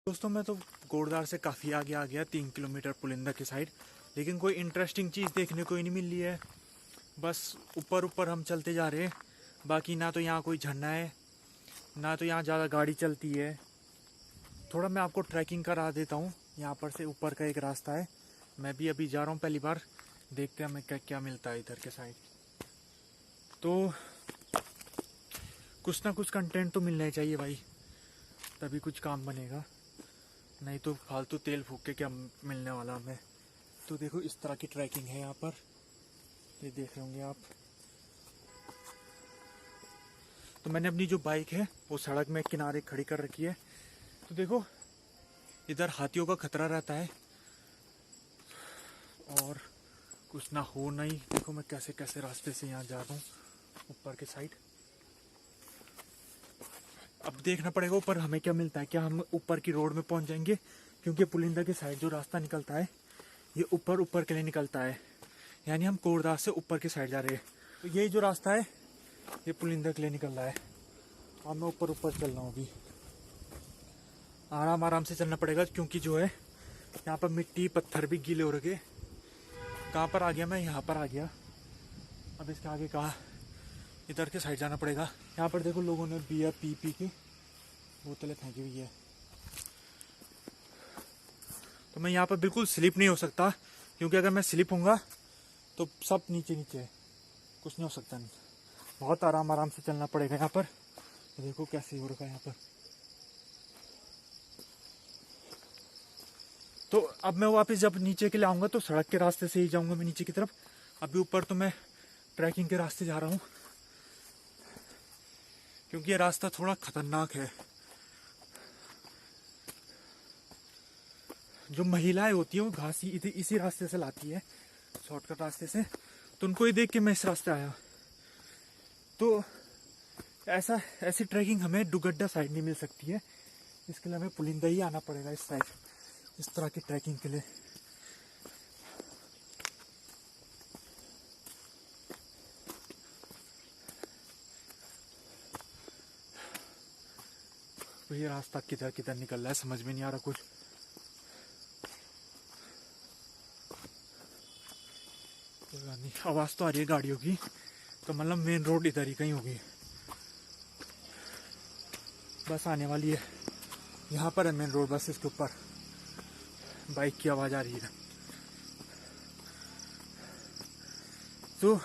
दोस्तों मैं तो गोड़दार से काफ़ी आगे आ गया 3 किलोमीटर पुलिंदा की साइड, लेकिन कोई इंटरेस्टिंग चीज़ देखने को ही नहीं मिल रही है। बस ऊपर ऊपर हम चलते जा रहे हैं। बाकी ना तो यहाँ कोई झरना है, ना तो यहाँ ज़्यादा गाड़ी चलती है। थोड़ा मैं आपको ट्रैकिंग करा देता हूँ। यहाँ पर से ऊपर का एक रास्ता है, मैं भी अभी जा रहा हूँ पहली बार। देखते हैं हमें क्या क्या मिलता है इधर के साइड। तो कुछ ना कुछ कंटेंट तो मिलना ही चाहिए भाई, तभी कुछ काम बनेगा, नहीं तो फालतू तेल फूक के क्या मिलने वाला हमें। तो देखो इस तरह की ट्रैकिंग है यहाँ पर, ये देख रहे होंगे आप। तो मैंने अपनी जो बाइक है वो सड़क में किनारे खड़ी कर रखी है। तो देखो इधर हाथियों का खतरा रहता है और कुछ ना हो नहीं। देखो मैं कैसे कैसे रास्ते से यहाँ जा रहा हूँ ऊपर के साइड। अब देखना पड़ेगा ऊपर हमें क्या मिलता है, क्या हम ऊपर की रोड में पहुंच जाएंगे, क्योंकि पुलिंदा की साइड जो रास्ता निकलता है ये ऊपर ऊपर के लिए निकलता है, यानी हम कोटदास से ऊपर की साइड जा रहे हैं। तो यही जो रास्ता है ये पुलिंदा के लिए निकल रहा है। अब मैं ऊपर ऊपर चल रहा हूँ अभी, आराम आराम से चलना पड़ेगा, क्योंकि जो है यहाँ पर मिट्टी पत्थर भी गीले हो रखे। कहाँ पर आ गया मैं, यहाँ पर आ गया। अब इसके आगे कहाँ, इधर के साइड जाना पड़ेगा। यहाँ पर देखो लोगों ने बियर पी पी के बोतलें फेंकी हुई है। तो मैं यहाँ पर बिल्कुल स्लिप नहीं हो सकता, क्योंकि अगर मैं स्लिप होऊंगा तो सब नीचे नीचे है, कुछ नहीं हो सकता। नहीं, बहुत आराम आराम से चलना पड़ेगा यहाँ पर। तो देखो कैसे हो रखा है यहाँ पर। तो अब मैं वापस जब नीचे के लिए आऊँगा तो सड़क के रास्ते से ही जाऊँगा मैं नीचे की तरफ। अभी ऊपर तो मैं ट्रैकिंग के रास्ते जा रहा हूँ, क्योंकि ये रास्ता थोड़ा खतरनाक है। जो महिलाएं होती हैं वो घास इसी रास्ते से लाती है, शॉर्टकट रास्ते से। तो उनको ही देख के मैं इस रास्ते आया। तो ऐसी ट्रैकिंग हमें डुगड्डा साइड नहीं मिल सकती है, इसके लिए हमें पुलिंदा ही आना पड़ेगा इस साइड, इस तरह की ट्रैकिंग के लिए। तो ये रास्ता किधर किधर निकल रहा है समझ में नहीं आ रहा कुछ। आवाज तो आ रही है गाड़ियों की, तो मतलब मेन रोड इधर ही कहीं होगी। बस आने वाली है, यहाँ पर है मेन रोड, बस इसके ऊपर बाइक की आवाज आ रही है। तो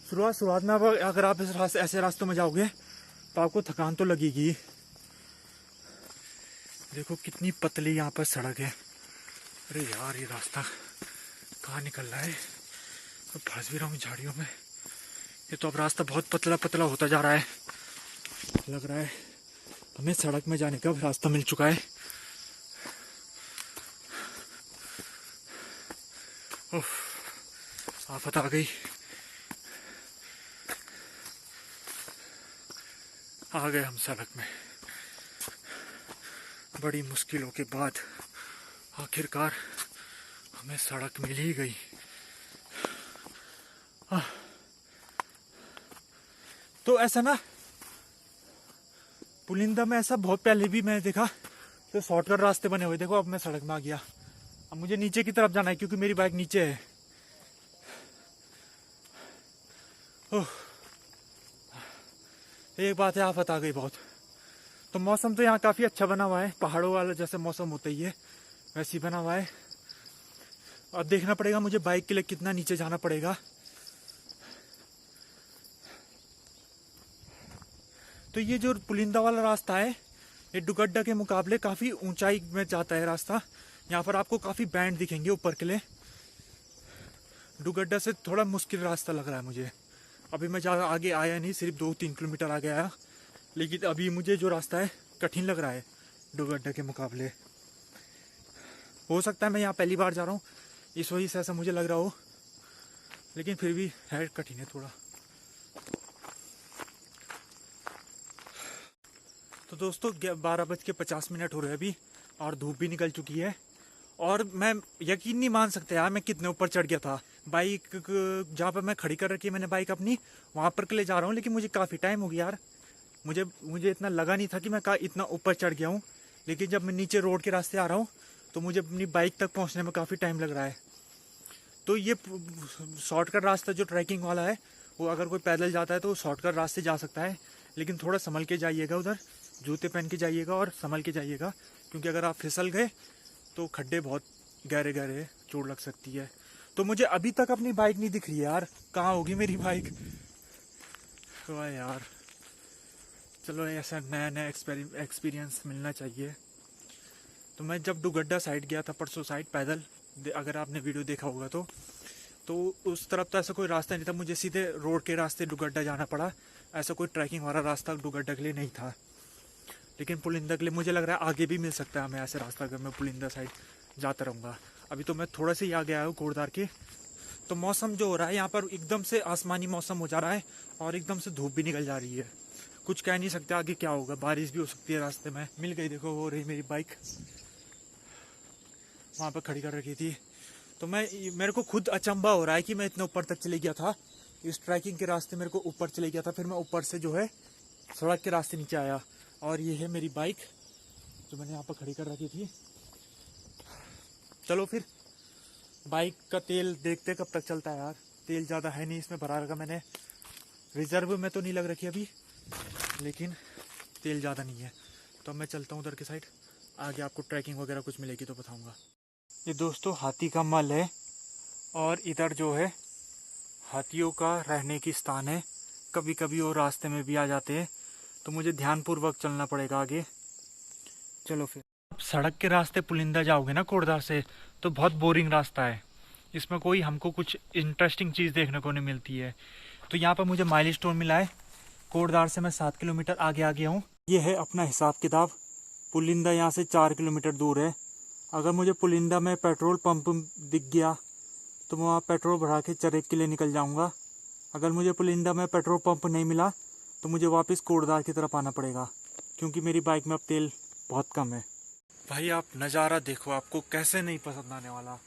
शुरुआत में अगर आप ऐसे रास्तों में जाओगे तो आपको थकान तो लगेगी। देखो कितनी पतली यहाँ पर सड़क है। अरे यार ये रास्ता कहाँ निकल रहा है, तो फंस भी रहा हूँ झाड़ियों में। ये तो अब रास्ता बहुत पतला पतला होता जा रहा है। लग रहा है हमें सड़क में जाने का रास्ता मिल चुका है। ओह, आफत आ गई। आ गए हम सड़क में, बड़ी मुश्किलों के बाद आखिरकार हमें सड़क मिल ही गई। तो ऐसा ना पुलिंदा में ऐसा बहुत पहले भी मैंने देखा, तो शॉर्टकट रास्ते बने हुए। देखो अब मैं सड़क में आ गया। अब मुझे नीचे की तरफ जाना है, क्योंकि मेरी बाइक नीचे है। ओह, एक बात है, आफत आ गई बहुत। तो मौसम तो यहाँ काफी अच्छा बना हुआ है, पहाड़ों वाला जैसे मौसम होता ही है वैसे ही बना हुआ है। अब देखना पड़ेगा मुझे बाइक के लिए कितना नीचे जाना पड़ेगा। तो ये जो पुलिंदा वाला रास्ता है ये डुगड्डा के मुकाबले काफी ऊंचाई में जाता है रास्ता। यहाँ पर आपको काफी बैंड दिखेंगे ऊपर के लिए। डुगड्डा से थोड़ा मुश्किल रास्ता लग रहा है मुझे। अभी मैं ज़्यादा आगे आया नहीं, सिर्फ 2-3 किलोमीटर आगे आया, लेकिन अभी मुझे जो रास्ता है कठिन लग रहा है डुगड्डा के मुकाबले। हो सकता है मैं यहाँ पहली बार जा रहा हूँ इस वजह से ऐसा मुझे लग रहा हो, लेकिन फिर भी है कठिन है थोड़ा। तो दोस्तों 12:50 हो रहे हैं अभी, और धूप भी निकल चुकी है। और मैं यकीन नहीं मान सकते यार मैं कितने ऊपर चढ़ गया था। बाइक जहाँ पर मैं खड़ी कर रखी है मैंने बाइक अपनी, वहाँ पर के लिए जा रहा हूँ, लेकिन मुझे काफ़ी टाइम हो गया यार। मुझे इतना लगा नहीं था कि मैं इतना ऊपर चढ़ गया हूँ। लेकिन जब मैं नीचे रोड के रास्ते आ रहा हूँ तो मुझे अपनी बाइक तक पहुँचने में काफ़ी टाइम लग रहा है। तो ये शॉर्टकट रास्ता जो ट्रैकिंग वाला है, वो अगर कोई पैदल जाता है तो शॉर्टकट रास्ते जा सकता है, लेकिन थोड़ा संभल के जाइएगा, उधर जूते पहन के जाइएगा और संभल के जाइएगा, क्योंकि अगर आप फिसल गए तो खड्डे बहुत गहरे गहरे, चोट लग सकती है। तो मुझे अभी तक अपनी बाइक नहीं दिख रही है यार, कहाँ होगी मेरी बाइक? वाह यार, चलो ऐसा नया नया एक्सपीरियंस मिलना चाहिए। तो मैं जब डुगड्डा साइड गया था परसों साइड पैदल, अगर आपने वीडियो देखा होगा तो उस तरफ तो ऐसा कोई रास्ता नहीं था, मुझे सीधे रोड के रास्ते डुगड्डा जाना पड़ा। ऐसा कोई ट्रैकिंग वाला रास्ता डुगड्डा के लिए नहीं था, लेकिन पुलिंदा के लिए मुझे लग रहा है आगे भी मिल सकता है हमें ऐसे रास्ता, अगर मैं पुलिंदा साइड जाता रहूँगा। अभी तो मैं थोड़ा सा ही आगे आया हूँ घोड़दार के। तो मौसम जो हो रहा है यहाँ पर, एकदम से आसमानी मौसम हो जा रहा है और एकदम से धूप भी निकल जा रही है। कुछ कह नहीं सकते आगे क्या होगा, बारिश भी हो सकती है रास्ते में। मिल गई, देखो वो रही मेरी बाइक, वहाँ पर खड़ी कर रखी थी। तो मेरे को खुद अचंभा हो रहा है कि मैं इतने ऊपर तक चले गया था, इस ट्रैकिंग के रास्ते मेरे को ऊपर चले गया था, फिर मैं ऊपर से जो है सड़क के रास्ते नीचे आया। और ये है मेरी बाइक जो मैंने यहाँ पर खड़ी कर रखी थी। चलो फिर बाइक का तेल देखते कब तक चलता है यार। तेल ज़्यादा है नहीं इसमें, भरा रखा मैंने, रिजर्व में तो नहीं लग रखी अभी, लेकिन तेल ज़्यादा नहीं है। तो मैं चलता हूँ उधर के साइड, आगे आपको ट्रैकिंग वगैरह कुछ मिलेगी तो बताऊँगा। ये दोस्तों हाथी का मल है, और इधर जो है हाथियों का रहने की स्थान है। कभी कभी वो रास्ते में भी आ जाते हैं, तो मुझे ध्यानपूर्वक चलना पड़ेगा आगे। चलो फिर। आप सड़क के रास्ते पुलिंदा जाओगे ना कोटद्वार से, तो बहुत बोरिंग रास्ता है, इसमें कोई हमको कुछ इंटरेस्टिंग चीज़ देखने को नहीं मिलती है। तो यहाँ पर मुझे माइलस्टोन मिला है, कोटद्वार से मैं 7 किलोमीटर आगे आ गया हूँ। ये है अपना हिसाब किताब। पुलिंदा यहाँ से 4 किलोमीटर दूर है। अगर मुझे पुलिंदा में पेट्रोल पंप दिख गया तो मैं वहाँ पेट्रोल भरा के चरेक के लिए निकल जाऊँगा। अगर मुझे पुलिंदा में पेट्रोल पंप नहीं मिला तो मुझे वापस कोटद्वार की तरफ आना पड़ेगा, क्योंकि मेरी बाइक में अब तेल बहुत कम है। भाई आप नज़ारा देखो, आपको कैसे नहीं पसंद आने वाला।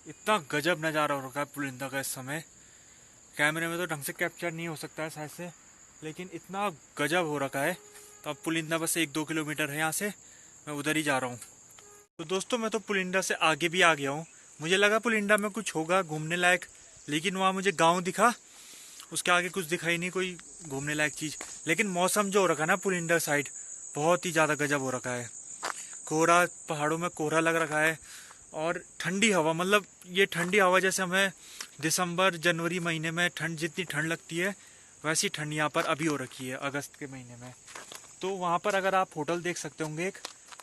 इतना गजब नज़ारा हो रखा है पुलिंदा का इस समय। कैमरे में तो ढंग से कैप्चर नहीं हो सकता है शायद से, लेकिन इतना गजब हो रखा है। तो अब पुलिंदा बस 1-2 किलोमीटर है यहाँ से, मैं उधर ही जा रहा हूँ। तो दोस्तों मैं तो पुलिंदा से आगे भी आ गया हूँ। मुझे लगा पुलिंदा में कुछ होगा घूमने लायक, लेकिन वहाँ मुझे गांव दिखा, उसके आगे कुछ दिखाई नहीं कोई घूमने लायक चीज़। लेकिन मौसम जो हो रखा है ना पुलिंदा साइड, बहुत ही ज़्यादा गजब हो रखा है। कोहरा, पहाड़ों में कोहरा लग रखा है, और ठंडी हवा, मतलब ये ठंडी हवा जैसे हमें दिसंबर जनवरी महीने में ठंड जितनी ठंड लगती है, वैसी ठंड यहाँ पर अभी हो रखी है अगस्त के महीने में। तो वहाँ पर अगर आप होटल देख सकते होंगे एक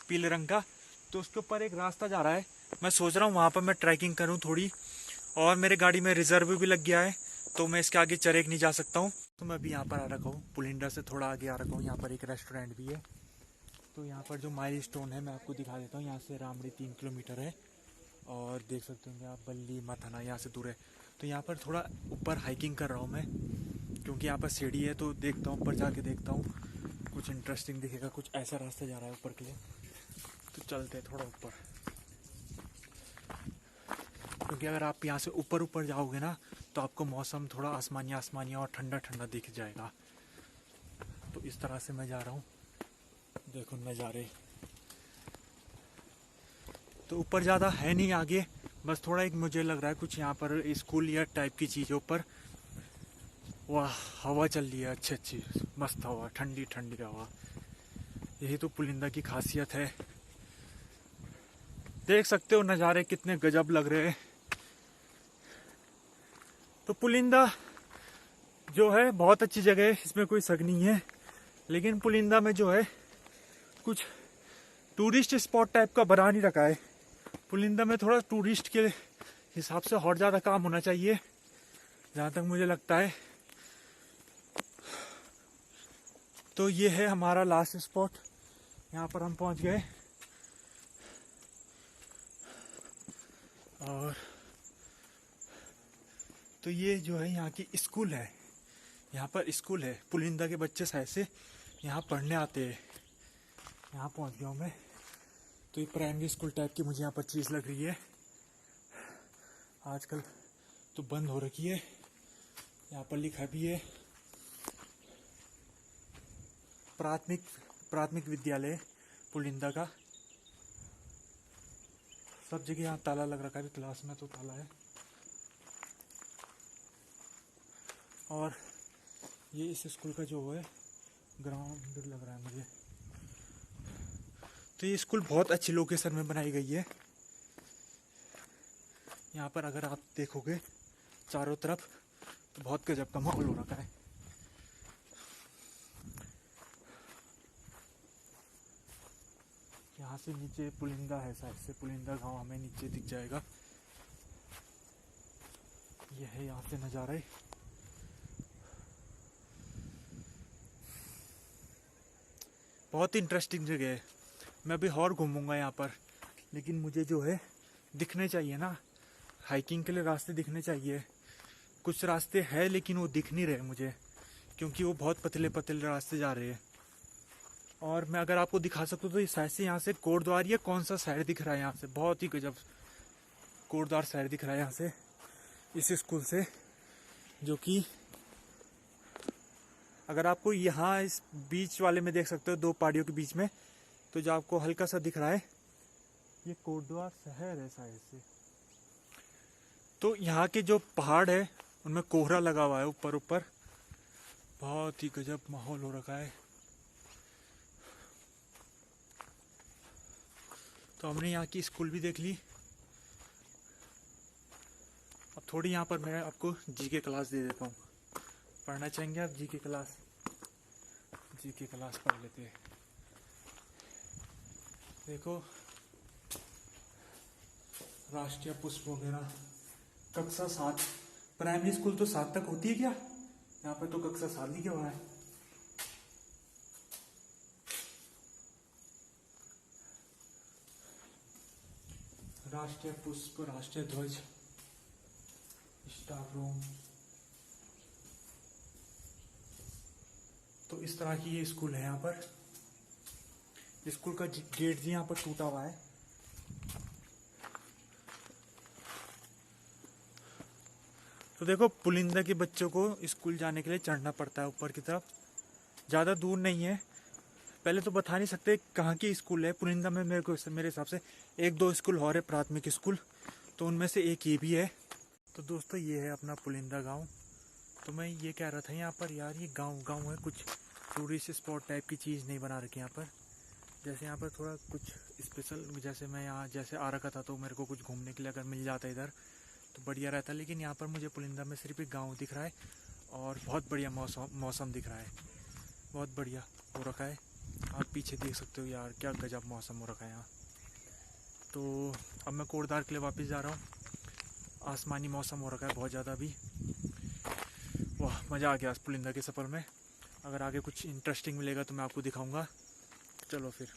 पीले रंग का, तो उसके ऊपर एक रास्ता जा रहा है। मैं सोच रहा हूँ वहाँ पर मैं ट्रैकिंग करूँ थोड़ी, और मेरे गाड़ी में रिजर्व भी लग गया है, तो मैं इसके आगे चरेक नहीं जा सकता हूँ। तो मैं अभी यहाँ पर आ रखा हूँ, पुलिंदा से थोड़ा आगे आ रखा हूँ। यहाँ पर एक रेस्टोरेंट भी है। तो यहाँ पर जो माइलस्टोन है मैं आपको दिखा देता हूँ। यहाँ से रामड़ी 3 किलोमीटर है, और देख सकते होंगे आप बल्ली मथाना यहाँ से दूर है। तो यहाँ पर थोड़ा ऊपर हाइकिंग कर रहा हूँ मैं, क्योंकि यहाँ पर सीढ़ी है। तो देखता हूँ ऊपर जाके, देखता हूँ कुछ इंटरेस्टिंग दिखेगा, कुछ ऐसा रास्ता जा रहा है ऊपर के लिए। तो चलते हैं थोड़ा ऊपर, क्योंकि अगर आप यहाँ से ऊपर ऊपर जाओगे ना तो आपको मौसम थोड़ा आसमानी आसमानी और ठंडा ठंडा दिख जाएगा। तो इस तरह से मैं जा रहा हूँ, देखो नज़ारे। तो ऊपर ज़्यादा है नहीं आगे, बस थोड़ा एक मुझे लग रहा है कुछ यहाँ पर स्कूल या टाइप की चीज़ है ऊपर। वाह, हवा चल रही है अच्छी अच्छी, मस्त हवा, ठंडी ठंडी हवा। यही तो पुलिंदा की खासियत है। देख सकते हो नज़ारे कितने गजब लग रहे हैं। तो पुलिंदा जो है बहुत अच्छी जगह है, इसमें कोई शक नहीं है। लेकिन पुलिंदा में जो है कुछ टूरिस्ट स्पॉट टाइप का बना नहीं रखा है। पुलिंदा में थोड़ा टूरिस्ट के हिसाब से और ज़्यादा काम होना चाहिए, जहाँ तक मुझे लगता है। तो ये है हमारा लास्ट स्पॉट, यहाँ पर हम पहुँच गए। और तो ये जो है यहाँ की स्कूल है, यहाँ पर स्कूल है। पुलिंदा के बच्चे शायद से यहाँ पढ़ने आते हैं। यहाँ पहुँच गया हूँ मैं। तो ये प्राइमरी स्कूल टाइप की मुझे यहाँ पर चीज़ लग रही है। आजकल तो बंद हो रखी है। यहाँ पर लिखा भी है प्राथमिक विद्यालय पुलिंदा का। सब जगह यहाँ ताला लग रखा है, क्लास में तो ताला है। और ये इस स्कूल का जो है ग्राउंड लग रहा है मुझे। तो ये स्कूल बहुत अच्छी लोकेशन में बनाई गई है। यहाँ पर अगर आप देखोगे चारों तरफ तो बहुत गजब का माहौल हो रखा है। यहाँ से नीचे पुलिंदा है, साइड से पुलिंदा गांव हमें नीचे दिख जाएगा। यह है यहाँ से नज़ारा। बहुत इंटरेस्टिंग जगह है। मैं अभी और घूमूंगा यहाँ पर, लेकिन मुझे जो है दिखने चाहिए ना, हाइकिंग के लिए रास्ते दिखने चाहिए। कुछ रास्ते हैं लेकिन वो दिख नहीं रहे मुझे, क्योंकि वो बहुत पतले पतले रास्ते जा रहे हैं। और मैं अगर आपको दिखा सकता हूँ तो इस साइड से, यहाँ से कोटद्वार, या कौन सा साइड दिख रहा है यहाँ से, बहुत ही गजब कोटद्वार साइड दिख रहा है यहाँ से इस स्कूल से। जो कि अगर आपको यहाँ इस बीच वाले में देख सकते हो, दो पहाड़ियों के बीच में, तो जो आपको हल्का सा दिख रहा है ये कोटद्वार शहर है साइड से। तो यहाँ के जो पहाड़ है उनमें कोहरा लगा हुआ है ऊपर ऊपर, बहुत ही गजब माहौल हो रखा है। तो हमने यहाँ की स्कूल भी देख ली। अब थोड़ी यहाँ पर मैं आपको जीके क्लास दे देता हूँ। पढ़ना चाहेंगे आप जीके क्लास? जीके क्लास पढ़ लेते हैं। देखो राष्ट्रीय पुष्प वगैरह, कक्षा 7, प्राइमरी स्कूल तो 7 तक होती है क्या? यहाँ पे तो कक्षा 7 लिखा हुआ है। राष्ट्रीय पुष्प, राष्ट्रीय ध्वज, स्टाफ रूम। तो इस तरह की ये स्कूल है यहाँ पर। स्कूल का गेट भी यहाँ पर टूटा हुआ है। तो देखो पुलिंदा के बच्चों को स्कूल जाने के लिए चढ़ना पड़ता है ऊपर की तरफ, ज़्यादा दूर नहीं है। पहले तो बता नहीं सकते कहाँ की स्कूल है पुलिंदा में। मेरे हिसाब से 1-2 स्कूल और है प्राथमिक स्कूल, तो उनमें से एक ये भी है। तो दोस्तों ये है अपना पुलिंदा गांव। तो मैं ये कह रहा था यहाँ पर यार, ये गांव है, कुछ टूरिस्ट स्पॉट टाइप की चीज़ नहीं बना रखी यहाँ पर। जैसे यहाँ पर थोड़ा कुछ स्पेशल, जैसे मैं यहाँ जैसे आ रखा था तो मेरे को कुछ घूमने के लिए अगर मिल जाता इधर तो बढ़िया रहता। लेकिन यहाँ पर मुझे पुलिंदा में सिर्फ एक गाँव दिख रहा है और बहुत बढ़िया मौसम दिख रहा है, बहुत बढ़िया हो रखा है। आप पीछे देख सकते हो यार, क्या गजब मौसम हो रखा है यहाँ। तो अब मैं कोटद्वार के लिए वापस जा रहा हूँ। आसमानी मौसम हो रखा है बहुत ज़्यादा अभी। वाह, मज़ा आ गया पुलिंदा के सफ़र में। अगर आगे कुछ इंटरेस्टिंग मिलेगा तो मैं आपको दिखाऊंगा। चलो फिर।